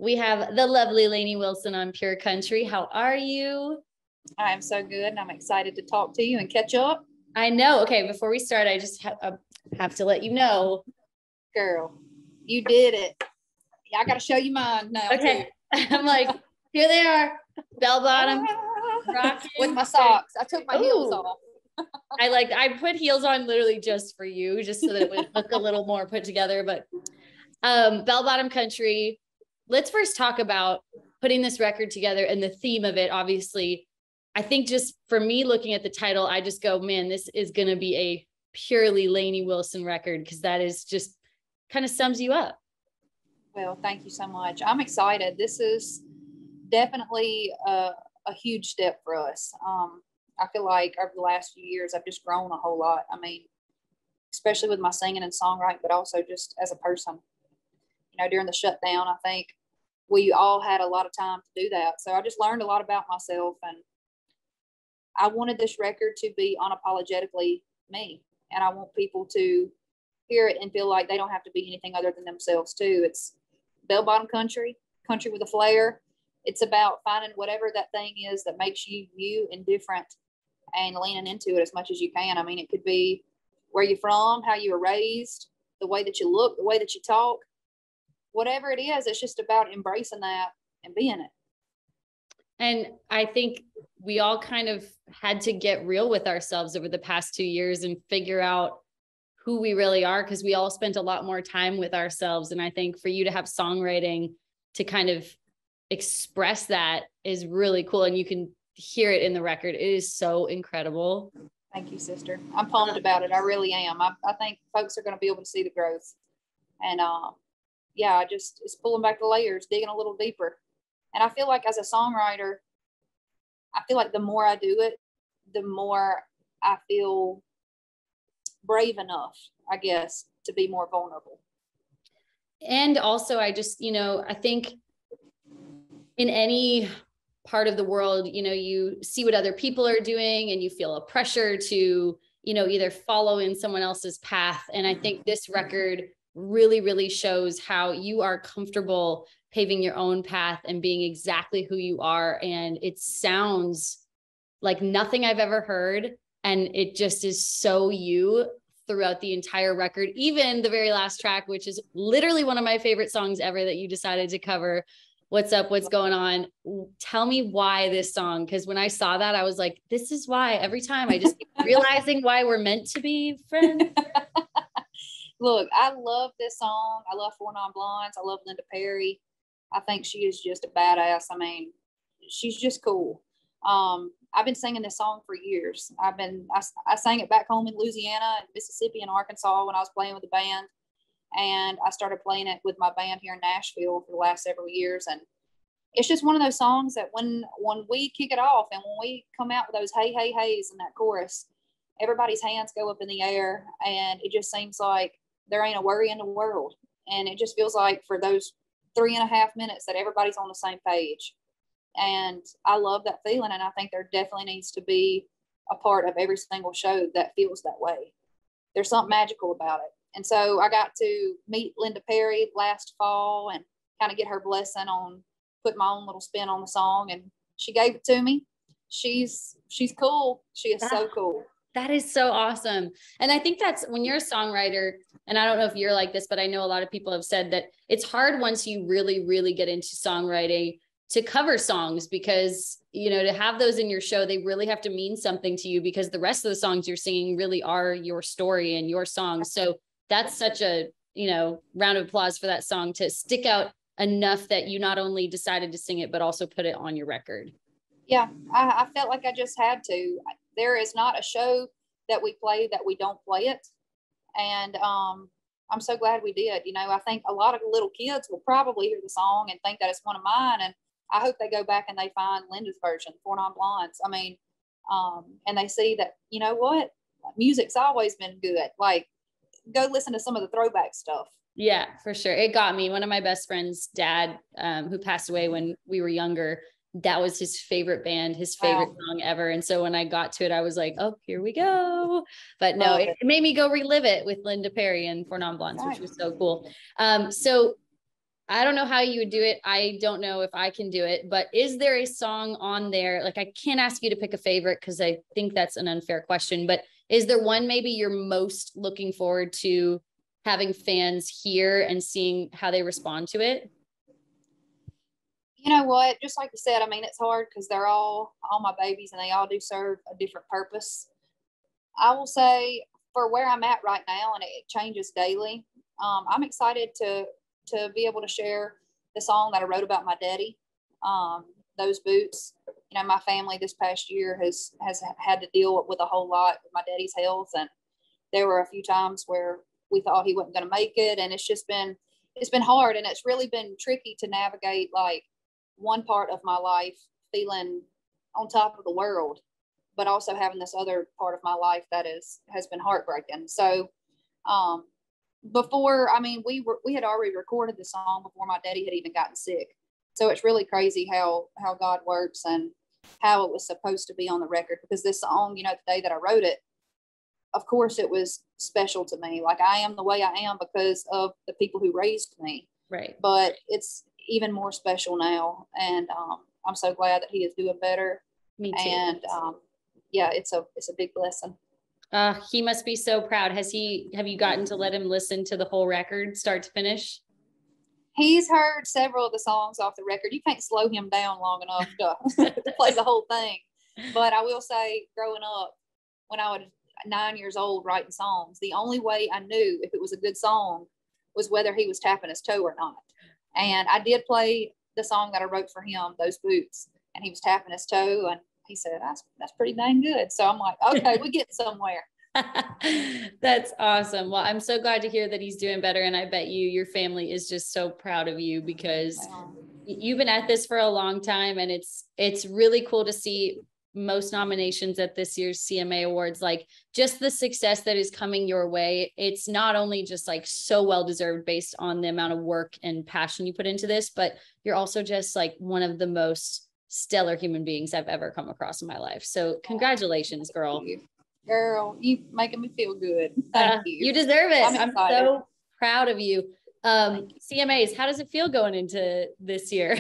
We have the lovely Lainey Wilson on Pure Country. How are you? I am so good, and I'm excited to talk to you and catch up. I know. Okay, before we start, I just have to let you know. Girl, you did it. Yeah, I got to show you mine now. Okay. I'm like, here they are, bell bottom, with my socks. I took my heels off. I put heels on literally just for you, just so that it would look a little more put together. But bell bottom country. Let's first talk about putting this record together and the theme of it. Obviously, I think just for me looking at the title, I just go, man, this is going to be a purely Lainey Wilson record, because that is just kind of sums you up. Well, thank you so much. I'm excited. This is definitely a huge step for us. I feel like over the last few years, I've just grown a whole lot. I mean, especially with my singing and songwriting, but also just as a person. You know, during the shutdown, I think we all had a lot of time to do that. So I just learned a lot about myself, and I wanted this record to be unapologetically me. And I want people to hear it and feel like they don't have to be anything other than themselves too. It's bell bottom country with a flair. It's about finding whatever that thing is that makes you you and different, and leaning into it as much as you can. I mean, it could be where you're from, how you were raised, the way that you look, the way that you talk. Whatever it is, it's just about embracing that and being it. And I think we all kind of had to get real with ourselves over the past 2 years and figure out who we really are, because we all spent a lot more time with ourselves. And I think for you to have songwriting to kind of express that is really cool. And you can hear it in the record. It is so incredible. Thank you, sister. I'm pumped about it. I really am. I think folks are going to be able to see the growth. And yeah, it's pulling back the layers, digging a little deeper. And I feel like as a songwriter, I feel like the more I do it, the more I feel brave enough, I guess, to be more vulnerable. And also, I just, I think in any part of the world, you see what other people are doing and you feel a pressure to, either follow in someone else's path. And I think this record really, really shows how you are comfortable paving your own path and being exactly who you are. And it sounds like nothing I've ever heard. And it just is so you throughout the entire record, even the very last track, which is literally one of my favorite songs ever that you decided to cover. What's up? What's going on? Tell me why this song. Because when I saw that, I was like, this is why. Every time I just keep realizing why we're meant to be friends. Look, I love this song. I love Four Non Blondes. I love Linda Perry. I think she is just a badass. I mean, she's just cool. I've been singing this song for years. I sang it back home in Louisiana and Mississippi and Arkansas when I was playing with the band. And I started playing it with my band here in Nashville for the last several years. And it's just one of those songs that when we kick it off and when we come out with those hey, hey, heys in that chorus, everybody's hands go up in the air, and it just seems like there ain't a worry in the world. And it just feels like for those 3.5 minutes that everybody's on the same page. And I love that feeling. And I think there definitely needs to be a part of every single show that feels that way. There's something magical about it. And so I got to meet Linda Perry last fall and kind of get her blessing on putting my own little spin on the song. And she gave it to me. She's cool. She is so cool. That is so awesome. And I think that's when you're a songwriter, and I don't know if you're like this, but I know a lot of people have said that it's hard once you really, really get into songwriting to cover songs, because, to have those in your show, they really have to mean something to you, because the rest of the songs you're singing really are your story and your songs. So that's such a, round of applause for that song to stick out enough that you not only decided to sing it, but also put it on your record. Yeah, I felt like I just had to. There is not a show that we play that we don't play it. And I'm so glad we did. I think a lot of little kids will probably hear the song and think that it's one of mine. And I hope they go back and they find Linda's version, Four Non Blondes. I mean, and they see that, you know what? Music's always been good. Like, go listen to some of the throwback stuff. Yeah, for sure. It got me. One of my best friends' dad, who passed away when we were younger, that was his favorite band, his favorite song ever. And so when I got to it, I was like, oh, here we go. But no, it made me go relive it with Linda Perry and Four Non Blondes, which was so cool. So I don't know how you would do it. I don't know if I can do it, but is there a song on there? Like, I can't ask you to pick a favorite because I think that's an unfair question, but is there one maybe you're most looking forward to having fans hear and seeing how they respond to it? You know what? Just like you said, I mean, it's hard because they're all my babies and they all do serve a different purpose. I will say for where I'm at right now, and it changes daily. I'm excited to be able to share the song that I wrote about my daddy. Those boots. You know, my family this past year has had to deal with a whole lot with my daddy's health, and there were a few times where we thought he wasn't going to make it, and it's been hard, and it's really been tricky to navigate like one part of my life feeling on top of the world, but also having this other part of my life that has been heartbreaking. So before, I mean, we had already recorded the song before my daddy had even gotten sick. So it's really crazy how God works and how it was supposed to be on the record, because this song, you know, the day that I wrote it, of course it was special to me. Like, I am the way I am because of the people who raised me. Right. But it's even more special now. And I'm so glad that he is doing better. Me too. And yeah, it's a big blessing. He must be so proud. Have you gotten to let him listen to the whole record, start to finish? He's heard several of the songs off the record. You can't slow him down long enough to play the whole thing. But I will say, growing up, when I was 9 years old writing songs, the only way I knew if it was a good song was whether he was tapping his toe or not. And I did play the song that I wrote for him, Those Boots, and he was tapping his toe, and he said, that's pretty dang good. So I'm like, okay, we get somewhere. That's awesome. Well, I'm so glad to hear that he's doing better. And I bet your family is just so proud of you, because you've been at this for a long time, and it's really cool to see most nominations at this year's CMA Awards, like just the success that is coming your way. It's not only just like so well-deserved based on the amount of work and passion you put into this, but you're also just like one of the most stellar human beings I've ever come across in my life. So congratulations, girl. Girl, you making me feel good. Thank you. You deserve it. I'm so proud of you. CMAs, how does it feel going into this year?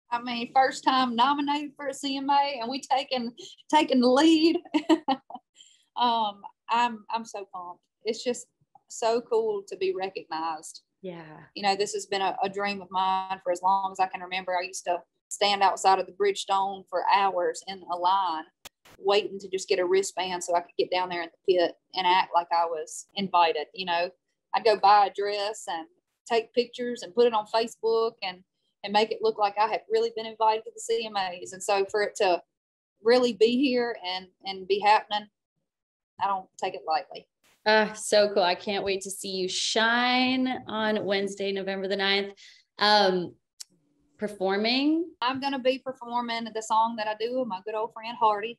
I mean, first time nominated for a CMA, and we taking the lead. I'm so pumped. It's just so cool to be recognized. Yeah. You know, this has been a dream of mine for as long as I can remember. I used to stand outside of the Bridgestone for hours in a line, waiting to just get a wristband so I could get down there in the pit and act like I was invited. You know, I'd go buy a dress and take pictures and put it on Facebook and make it look like I had really been invited to the CMAs. And so for it to really be here and be happening, I don't take it lightly. So cool. I can't wait to see you shine on Wednesday, November the 9th. Performing? I'm going to be performing the song that I do with my good old friend Hardy,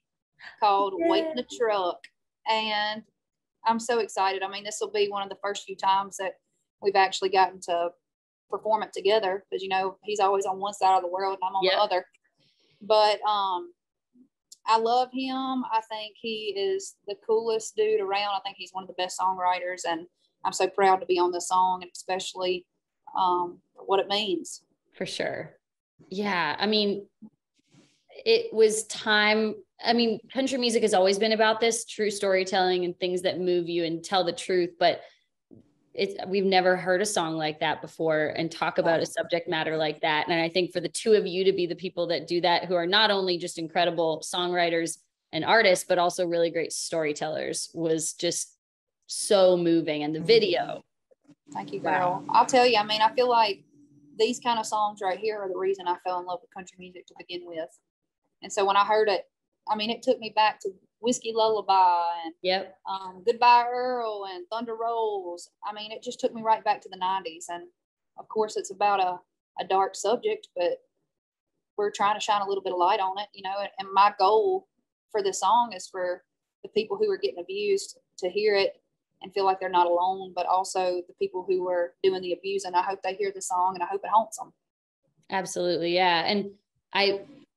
called Wait in the Truck. And I'm so excited. I mean, this will be one of the first few times that we've actually gotten to perform it together, because, you know, he's always on one side of the world and I'm on the other. But I love him. I think he is the coolest dude around. I think he's one of the best songwriters, and I'm so proud to be on the song, and especially what it means. For sure. Yeah. I mean, it was time. I mean, country music has always been about this true storytelling and things that move you and tell the truth, but we've never heard a song like that before and talk about a subject matter like that. And I think for the two of you to be the people that do that, who are not only just incredible songwriters and artists, but also really great storytellers, was just so moving. And the video. Thank you, girl. Wow. I'll tell you, I mean, I feel like these kind of songs right here are the reason I fell in love with country music to begin with. And so when I heard it, I mean, it took me back to Whiskey Lullaby and Goodbye Earl and Thunder Rolls. I mean, it just took me right back to the 90s. And of course, it's about a dark subject, but we're trying to shine a little bit of light on it, you know. And my goal for this song is for the people who are getting abused to hear it and feel like they're not alone, but also the people who are doing the abuse. And I hope they hear the song, and I hope it haunts them. Absolutely. Yeah. And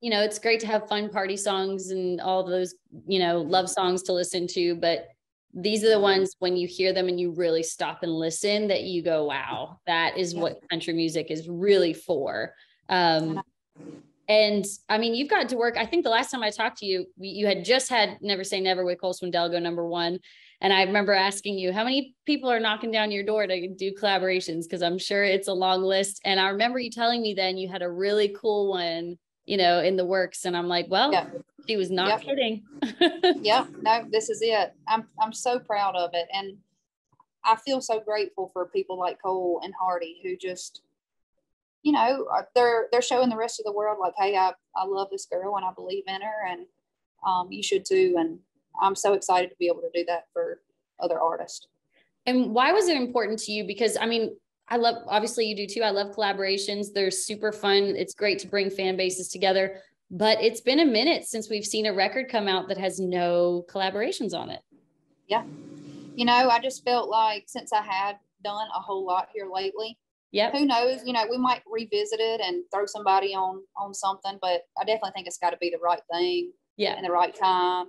you know, it's great to have fun party songs and all those, you know, love songs to listen to, but these are the ones when you hear them and you really stop and listen that you go, wow, that is what country music is really for. And I mean, you've got to work. I think the last time I talked to you, you had just had Never Say Never with Cole Swindell go #1. And I remember asking you, how many people are knocking down your door to do collaborations? Because I'm sure it's a long list. And I remember you telling me then you had a really cool one, you know, in the works. And I'm like, well, she was not kidding. No, this is it. I'm so proud of it. And I feel so grateful for people like Cole and Hardy who just, you know, they're showing the rest of the world like, hey, I love this girl and I believe in her, and you should too. And I'm so excited to be able to do that for other artists. And why was it important to you? Because I mean, I love, obviously you do too. I love collaborations. They're super fun. It's great to bring fan bases together, but it's been a minute since we've seen a record come out that has no collaborations on it. Yeah. You know, I just felt like since I had done a whole lot here lately, who knows, you know, we might revisit it and throw somebody on something, but I definitely think it's got to be the right thing in the right time.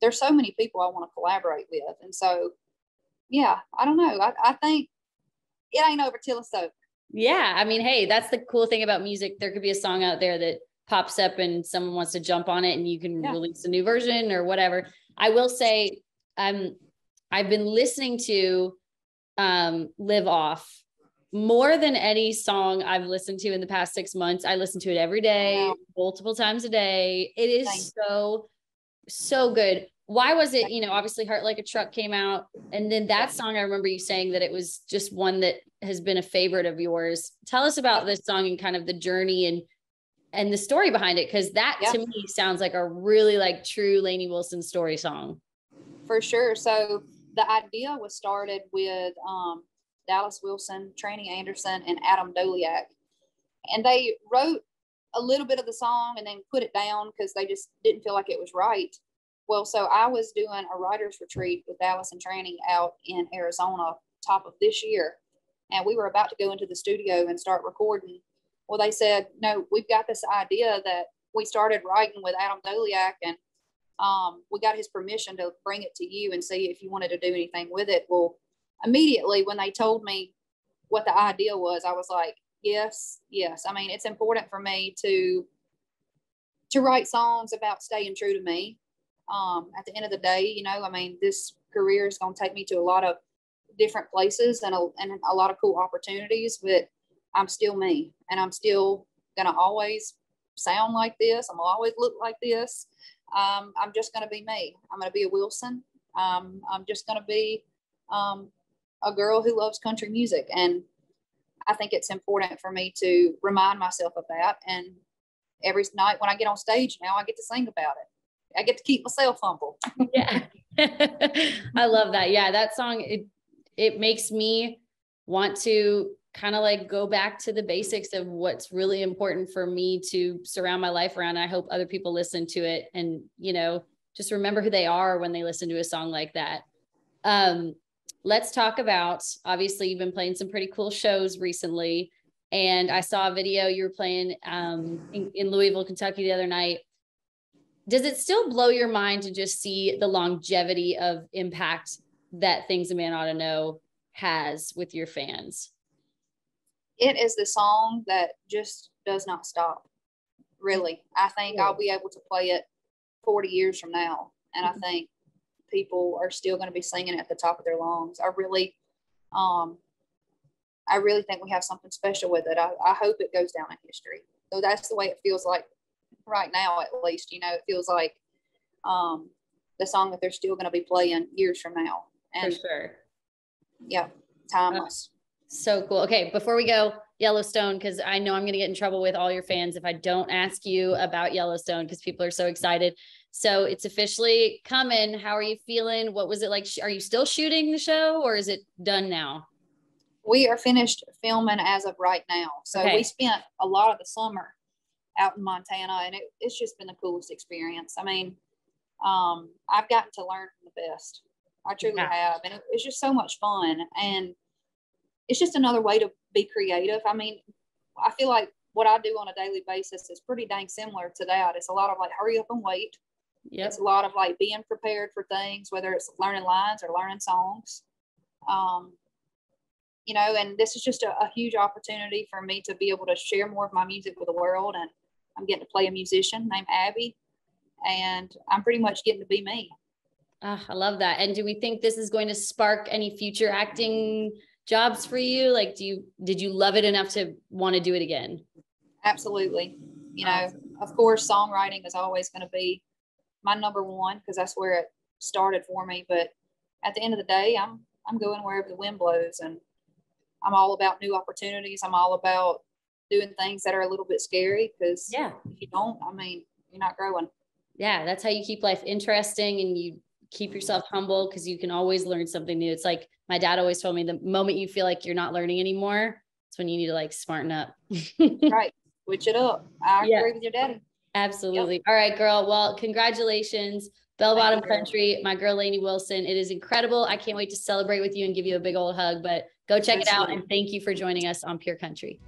There's so many people I want to collaborate with. And so, yeah, I don't know. I think it ain't over till it's over. Yeah. I mean, hey, that's the cool thing about music. There could be a song out there that pops up and someone wants to jump on it and you can release a new version or whatever. I will say, I've been listening to Live Off more than any song I've listened to in the past 6 months. I listen to it every day, multiple times a day. It is so good. Why was it, you know, obviously Heart Like a Truck came out, and then that song, I remember you saying that it was just one that has been a favorite of yours. Tell us about this song and kind of the journey and the story behind it, because that to me sounds like a really like true Lainey Wilson story song. For sure. So the idea was started with Dallas Wilson, Tranny Anderson, and Adam Doliak. And they wrote a little bit of the song and then put it down because they just didn't feel like it was right. Well, so I was doing a writer's retreat with Dallas and Tranny out in Arizona, top of this year. And we were about to go into the studio and start recording. Well, they said, no, we've got this idea that we started writing with Adam Doliak, and we got his permission to bring it to you and see if you wanted to do anything with it. Well, immediately when they told me what the idea was, I was like, yes. I mean, it's important for me to write songs about staying true to me. At the end of the day, you know, I mean, this career is going to take me to a lot of different places and a lot of cool opportunities, but I'm still me, and I'm still going to always sound like this. I'm gonna always look like this. I'm just going to be me. I'm going to be a Wilson. I'm just going to be a girl who loves country music. And I think it's important for me to remind myself of that. And every night when I get on stage now, I get to sing about it. I get to keep myself humble. Yeah. I love that. Yeah. That song, it makes me want to kind of like go back to the basics of what's really important for me to surround my life around. I hope other people listen to it and, you know, just remember who they are when they listen to a song like that. Let's talk about, obviously you've been playing some pretty cool shows recently, and I saw a video you were playing in Louisville, Kentucky the other night. Does it still blow your mind to just see the longevity of impact that Things a Man Ought to Know has with your fans? It is the song that just does not stop. Really. I think I'll be able to play it 40 years from now. And I think people are still going to be singing at the top of their lungs. I really think we have something special with it. I hope it goes down in history. So that's the way it feels like right now, at least. You know, it feels like the song that they're still going to be playing years from now. And for sure. Yeah, timeless. So cool. Okay, before we go, Yellowstone, because I know I'm going to get in trouble with all your fans if I don't ask you about Yellowstone, because people are so excited. So it's officially coming. How are you feeling? What was it like? Are you still shooting the show, or is it done now? We are finished filming as of right now. So we spent a lot of the summer out in Montana, and it's just been the coolest experience. I mean, I've gotten to learn from the best. I truly have. And it's just so much fun. And it's just another way to be creative. I mean, I feel like what I do on a daily basis is pretty dang similar to that. It's a lot of like, hurry up and wait. Yep. It's a lot of like being prepared for things, whether it's learning lines or learning songs. You know, and this is just a huge opportunity for me to be able to share more of my music with the world. And I'm getting to play a musician named Abby, and I'm pretty much getting to be me. I love that. And do we think this is going to spark any future acting jobs for you? Like, did you love it enough to want to do it again? Absolutely. You know, of course, songwriting is always going to be my number one, because that's where it started for me. But at the end of the day, I'm going wherever the wind blows, and I'm all about new opportunities. I'm all about doing things that are a little bit scary, because if you don't, I mean, you're not growing. Yeah, that's how you keep life interesting, and you keep yourself humble, because you can always learn something new. It's like my dad always told me, the moment you feel like you're not learning anymore, it's when you need to like smarten up. Right. Switch it up. I agree with your daddy. Absolutely. Yep. All right, girl. Well, congratulations. Bell Bottom Country, my girl, Lainey Wilson. It is incredible. I can't wait to celebrate with you and give you a big old hug, but go check it out. And thank you for joining us on Pure Country.